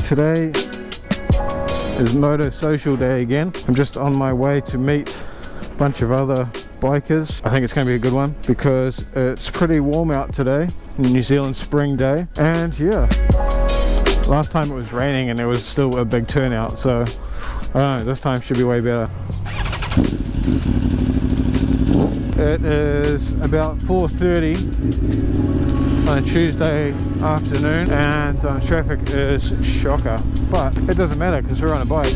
Today is MotoSocial day again. I'm just on my way to meet a bunch of other bikers. I think it's going to be a good one because it's pretty warm out today, New Zealand spring day, and yeah, last time it was raining and there was still a big turnout, so I don't know, this time should be way better. It is about 4:30 on a Tuesday afternoon, and traffic is shocker, but it doesn't matter because we're on a bike.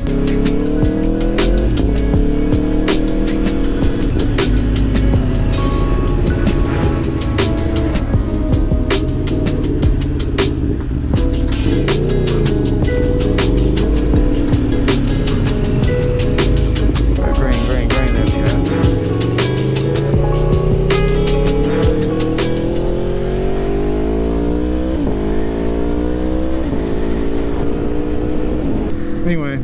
Anyway,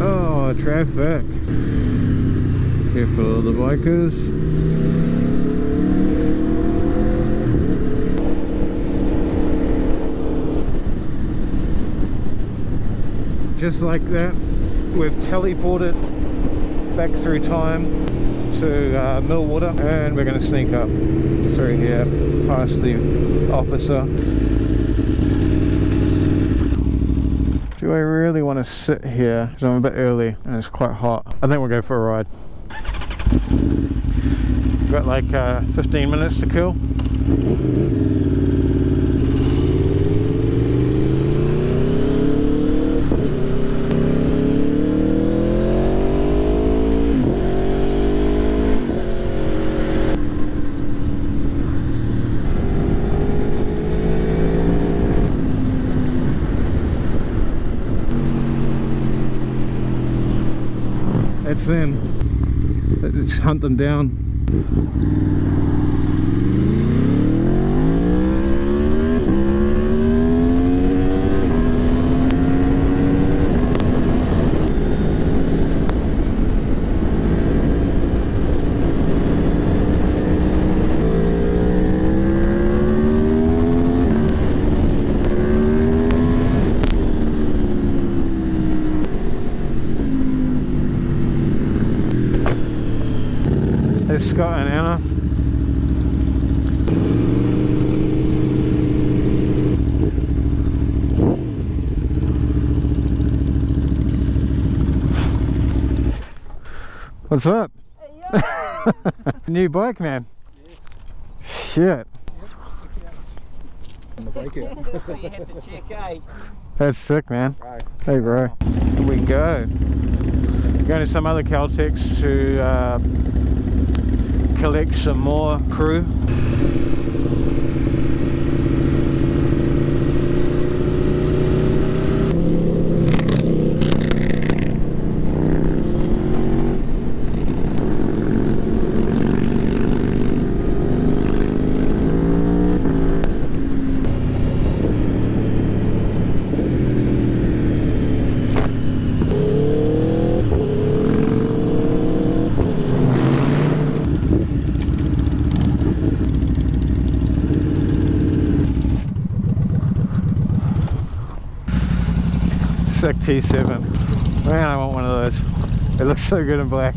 oh, traffic. Careful of the bikers. Just like that, we've teleported back through time to Millwater, and we're going to sneak up through here past the officer. Do I really want to sit here? Because I'm a bit early and it's quite hot. I think we'll go for a ride. Got like 15 minutes to kill. It's them. Let's hunt them down. There's Scott and Anna. What's up? Hey, new bike, man. Yeah. Shit. So you have to check, eh? That's sick, man. Right. Hey, bro. Here we go. Going to some other Caltex to collect some more crew. Sick T7. Man, I want one of those. It looks so good in black.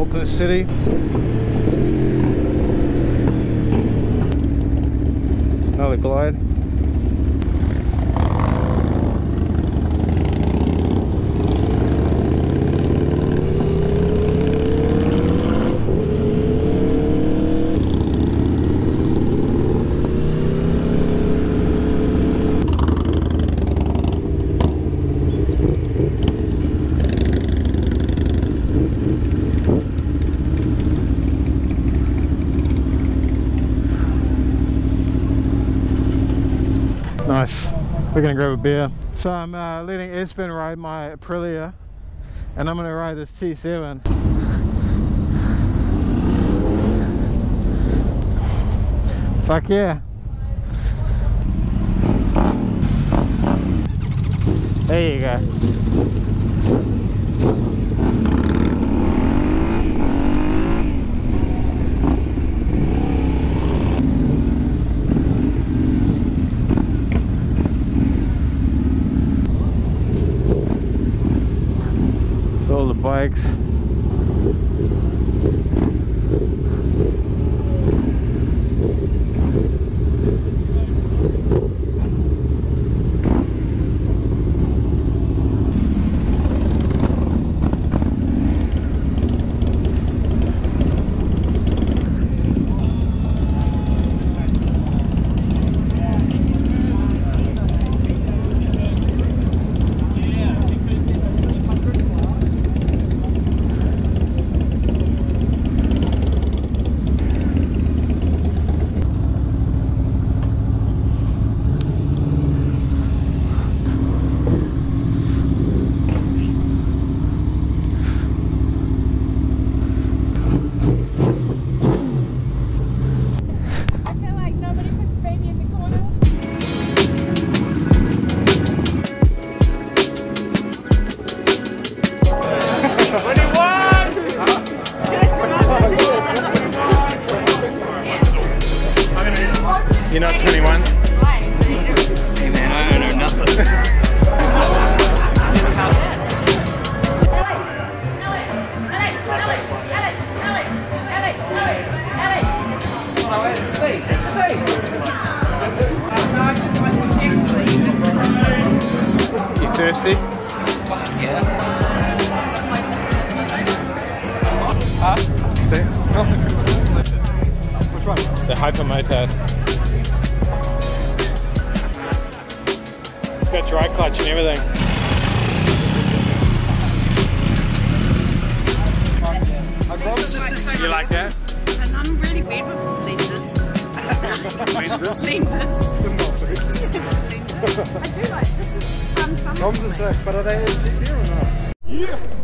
Auckland City. let it glide. Nice. We're gonna grab a beer. So I'm letting Espen ride my Aprilia, and I'm gonna ride this T7. Fuck yeah. There you go. All the bikes. You're not 21? Hey man, I don't know nothing. You thirsty? Yeah. See? Which one? The Hypermotard. It's got dry clutch and everything. You like that? And I'm really weird with lenses. Lenses? Lenses. I do like this is from some. Comms are sick, but are they as cheap here or not? Yeah!